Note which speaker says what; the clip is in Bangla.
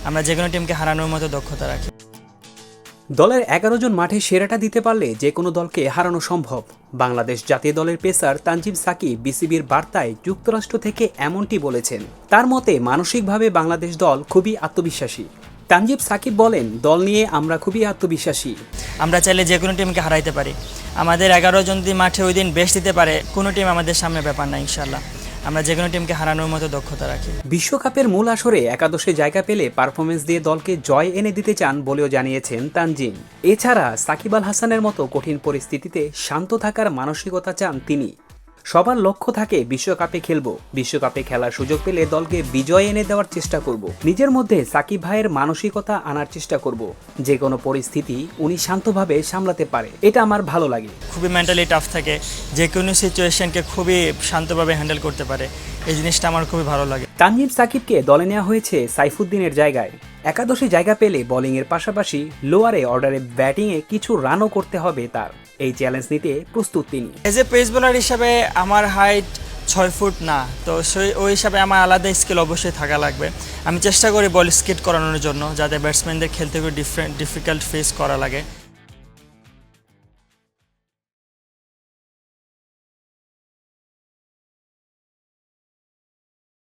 Speaker 1: আমরা যে কোনো টিমকে হারানোর মতো দক্ষতা রাখি।
Speaker 2: দলের 11 জন মাঠে সেরাটা দিতে পারলে যে কোনো দলকে হারানো সম্ভব। বাংলাদেশ জাতীয় দলের পেসার তানজিম সাকিব বিসিবির বার্তায় যুক্তরাষ্ট্র থেকে এমনটি বলেছেন। তার মতে মানসিকভাবে বাংলাদেশ দল খুবই আত্মবিশ্বাসী। তানজিম সাকিব বলেন, দল নিয়ে আমরা খুবই আত্মবিশ্বাসী।
Speaker 1: আমরা চাইলে যে কোনো টিমকে হারাইতে পারি। আমাদের 11 জন যদি মাঠে ওই দিন বেস্ট দিতে পারে, কোনো টিম আমাদের সামনে ব্যাপার না। ইনশাল্লাহ আমরা যে কোনো টিমকে হারানোর মতো দক্ষতা রাখি।
Speaker 2: বিশ্বকাপের মূল আসরে একাদশে জায়গা পেলে পারফরমেন্স দিয়ে দলকে জয় এনে দিতে চান বলেও জানিয়েছেন তানজিম। এছাড়া সাকিব আল হাসানের মতো কঠিন পরিস্থিতিতে শান্ত থাকার মানসিকতা চান তিনি। সবার লক্ষ্য থাকে বিশ্বকাপে খেলবো, বিশ্বকাপে খেলার সুযোগ পেলে দলকে বিজয় এনে দেওয়ার চেষ্টা করব। নিজের মধ্যে সাকিব ভাইয়ের মানসিকতা আনার চেষ্টা করব, যে কোনো পরিস্থিতি উনি শান্তভাবে সামলাতে পারে, এটা আমার ভালো লাগে।
Speaker 1: খুবই মেন্টালি টাফ থাকে, যে কোনো সিচুয়েশনকে খুবই শান্তভাবে হ্যান্ডেল করতে পারে, এই জিনিসটা আমার খুবই ভালো লাগে।
Speaker 2: তানজিম সাকিবকে দলে নেওয়া হয়েছে সাইফুদ্দিনের জায়গায়। একাদশে জায়গা পেলে বোলিংয়ের পাশাপাশি লোয়ারে অর্ডারে ব্যাটিংয়ে কিছু রানও করতে হবে তার। এই চ্যালেঞ্জ নিতে প্রস্তুত তিনি।
Speaker 1: এজ এ পেস বোলার হিসাবে আমার হাইট 6 ফুট না, তো ওই হিসাবে আমার আলাদা স্কিল অবশ্যই থাকা লাগবে। আমি চেষ্টা করি বল স্কিট করানোর জন্য, যাতে ব্যাটসম্যানদের খেলতে ডিফিকাল্ট ফেস করা লাগে।